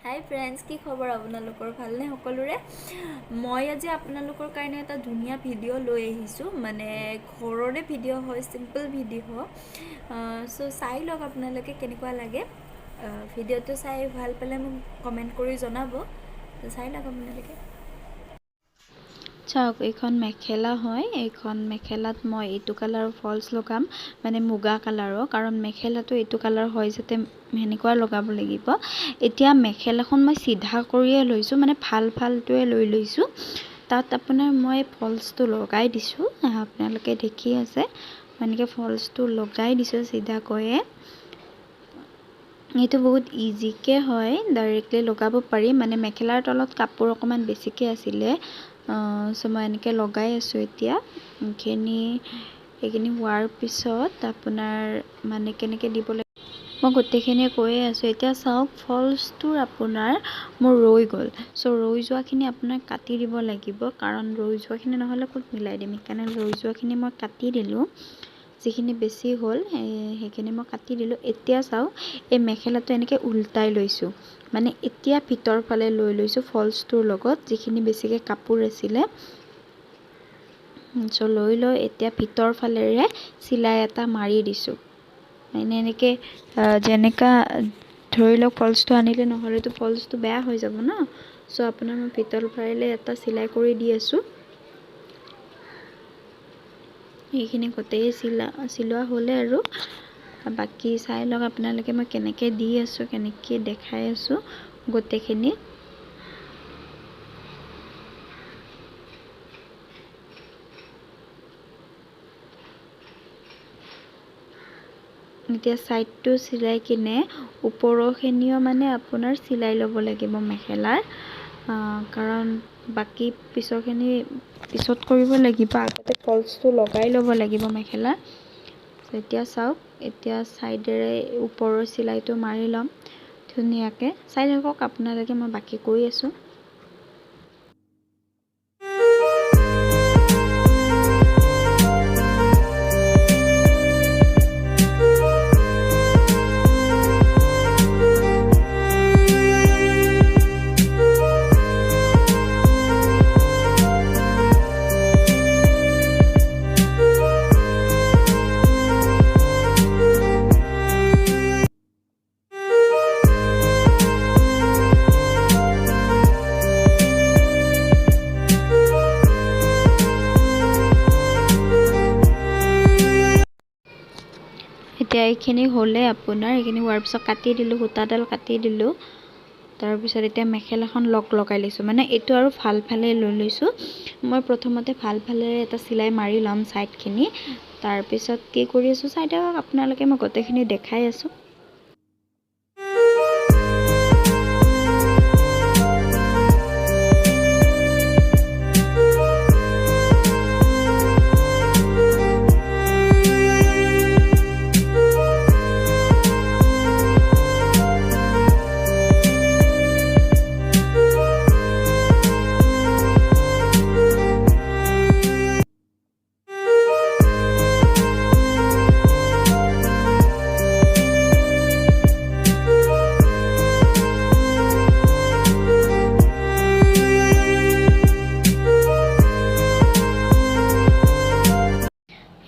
হাই friends, কি খবৰ আপোনালোকৰ? ভালনে সকলোৰে? মই আজি আপোনালোকৰ কাৰণে এটা ধুনীয়া ভিডিঅ' লৈ আহিছোঁ। মানে ঘৰৰে ভিডিঅ' হয়, চিম্পল ভিডিঅ' চ' চাই লওক আপোনালোকে কেনেকুৱা লাগে। ভিডিঅ'টো চাই ভাল পালে মোক কমেণ্ট কৰি জনাব। চাই লওক আপোনালোকে। চাওক, এইখন মেখেলা হয়। এইখন মেখেলাত মই এইটো কালাৰৰ ফলছ লগাম, মানে মুগা কালাৰৰ, কাৰণ মেখেলাটো এইটো কালাৰ হয় যাতে সেনেকুৱা লগাব লাগিব। এতিয়া মেখেলাখন মই চিধা কৰিয়ে লৈছোঁ, মানে ভালটোৱে লৈ লৈছোঁ। তাত আপোনাৰ মই ফলছটো লগাই দিছোঁ, আপোনালোকে দেখি আছে। এনেকৈ ফলছটো লগাই দিছোঁ চিধাকৈয়ে। এইটো বহুত ইজিকৈ হয়, ডাইৰেক্টলি লগাব পাৰি। মানে মেখেলাৰ তলত কাপোৰ অকণমান বেছিকৈ আছিলে, চ' মই এনেকৈ লগাই আছোঁ। এতিয়া এইখিনি হোৱাৰ পিছত আপোনাৰ মানে কেনেকৈ দিব লাগে মই গোটেইখিনি কৈয়ে আছোঁ। এতিয়া চাওক, ফলছটোৰ আপোনাৰ মোৰ ৰৈ গ'ল। চ' ৰৈ যোৱাখিনি আপোনাৰ কাটি দিব লাগিব, কাৰণ ৰৈ যোৱাখিনি নহ'লে ক'ত মিলাই দিম। সেইকাৰণে ৰৈ যোৱাখিনি মই কাটি দিলোঁ। যিখিনি বেছি হ'ল সেইখিনি মই কাটি দিলোঁ। এতিয়া চাওক, এই মেখেলাটো এনেকৈ উল্টাই লৈছোঁ, মানে এতিয়া ভিতৰ ফালে লৈ লৈছোঁ ফলছটোৰ লগত, যিখিনি বেছিকৈ কাপোৰ আছিলে। চ' লৈ এতিয়া ভিতৰ ফালেৰে চিলাই এটা মাৰি দিছোঁ। মানে এনেকৈ যেনেকুৱা ধৰি লওক, ফলছটো আনিলে নহ'লেতো ফলছটো বেয়া হৈ যাব ন। চ' আপোনাৰ মই ভিতৰ ফালে এটা চিলাই কৰি দি আছোঁ। এইখিনি গোটেই চিলোৱা হ'লে আৰু বাকী চাই লওক আপোনালোকে মই কেনেকৈ দি আছোঁ, কেনেকৈ দেখাই আছোঁ গোটেইখিনি। এতিয়া ছাইডটো চিলাই কিনে ওপৰখিনিও মানে আপোনাৰ চিলাই ল'ব লাগিব মেখেলাৰ, কাৰণ বাকী পিছৰখিনি পিছত কৰিব লাগিব। আগতে ফলছটো লগাই ল'ব লাগিব মেখেলাৰ। এতিয়া চাওক, এতিয়া ছাইডেৰে ওপৰৰ চিলাইটো মাৰি ল'ম ধুনীয়াকৈ। চাই থাকক আপোনালোকে, মই বাকী কৰি আছোঁ। এতিয়া এইখিনি হ'লে আপোনাৰ, এইখিনি হোৱাৰ পিছত কাটি দিলোঁ, সূতাডাল কাটি দিলোঁ। তাৰপিছত এতিয়া মেখেলাখন লগাই লৈছোঁ, মানে এইটো আৰু ভালফালে লৈ লৈছোঁ। মই প্ৰথমতে ভালফালেৰে এটা চিলাই মাৰি ল'ম ছাইডখিনি। তাৰপিছত কি কৰি আছোঁ চাই থাকক আপোনালোকে, মই গোটেইখিনি দেখাই আছোঁ।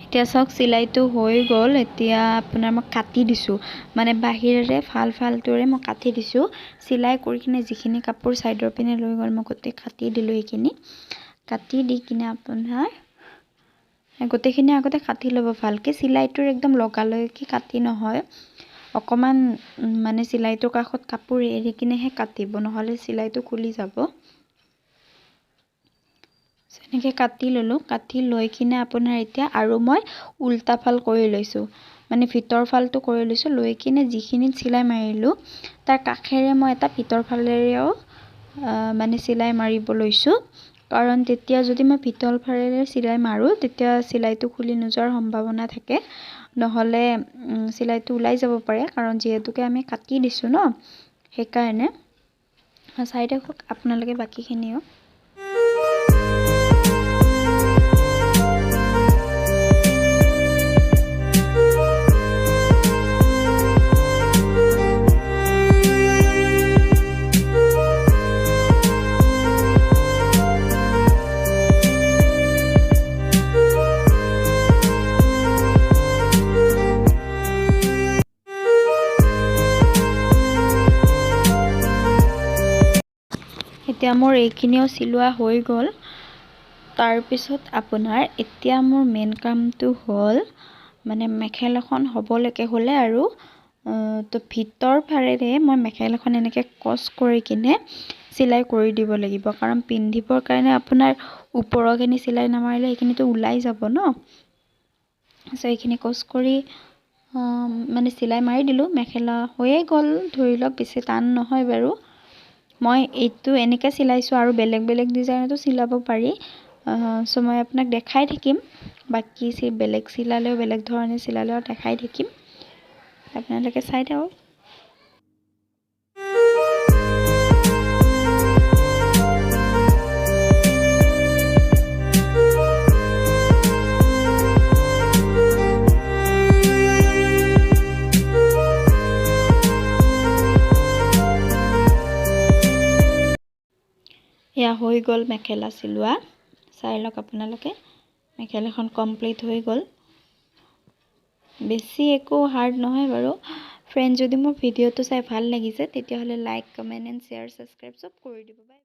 এতিয়া চাওক, চিলাইটো হৈ গ'ল। এতিয়া আপোনাৰ মই কাটি দিছোঁ, মানে বাহিৰেৰে ফালটোৰে মই কাটি দিছোঁ। চিলাই কৰি কিনে যিখিনি কাপোৰ ছাইডৰ পিনে লৈ গ'ল, মই গোটেই কাটি দিলোঁ। এইখিনি কাটি দি কিনে আপোনাৰ গোটেইখিনি আগতে কাটি ল'ব ভালকৈ। চিলাইটোৰ একদম লগালৈকে কাটি নহয়, অকণমান মানে চিলাইটোৰ কাষত কাপোৰ এৰি কিনেহে কাটিব, নহ'লে চিলাইটো খুলি যাব। এনেকৈ কাটি ল'লোঁ। কাটি লৈ কিনে আপোনাৰ এতিয়া আৰু মই উল্টা ফাল কৰি লৈছোঁ, মানে ভিতৰ ফালটো কৰি লৈছোঁ। লৈ কিনে যিখিনিত চিলাই মাৰিলোঁ তাৰ কাষেৰে মই এটা ভিতৰ ফালেৰেও মানে চিলাই মাৰিব লৈছোঁ, কাৰণ তেতিয়া যদি মই ভিতৰ ফালেৰে চিলাই মাৰোঁ তেতিয়া চিলাইটো খুলি নোযোৱাৰ সম্ভাৱনা থাকে, নহ'লে চিলাইটো ওলাই যাব পাৰে, কাৰণ যিহেতুকে আমি কাটি দিছোঁ ন, সেইকাৰণে। চাই থাকক আপোনালোকে বাকীখিনিও। এতিয়া মোৰ এইখিনিও চিলোৱা হৈ গ'ল। তাৰপিছত আপোনাৰ এতিয়া মোৰ মেইন কামটো হ'ল মানে মেখেলাখন হ'বলৈকে হ'লে আৰু তো ভিতৰ ফালেৰে মই মেখেলাখন এনেকৈ কচ কৰি কিনে চিলাই কৰি দিব লাগিব, কাৰণ পিন্ধিবৰ কাৰণে আপোনাৰ ওপৰৰখিনি চিলাই নামাৰিলে সেইখিনিতো ওলাই যাব ন। চ' এইখিনি কচ কৰি মানে চিলাই মাৰি দিলোঁ। মেখেলা হৈয়ে গ'ল, ধৰি লওক বেছি টান নহয় বাৰু। মই এইটো এনেকৈ চিলাইছোঁ, আৰু বেলেগ বেলেগ ডিজাইনতো চিলাব পাৰি। চ' মই আপোনাক দেখাই থাকিম, বাকী বেলেগ চিলালেও বেলেগ ধৰণে চিলালেও দেখাই থাকিম, আপোনালোকে চাই থাকক। এয়া হৈ গ'ল মেখেলা চিলোৱা, চাই লওক আপোনালোকে। মেখেলাখন কমপ্লিট হৈ গ'ল, বেছি একো হাৰ্ড নহয় বাৰু। ফ্ৰেণ্ড, যদি মোৰ ভিডিঅ'টো চাই ভাল লাগিছে তেতিয়াহ'লে like, comment and share, subscribe চব কৰি দিব। বাই।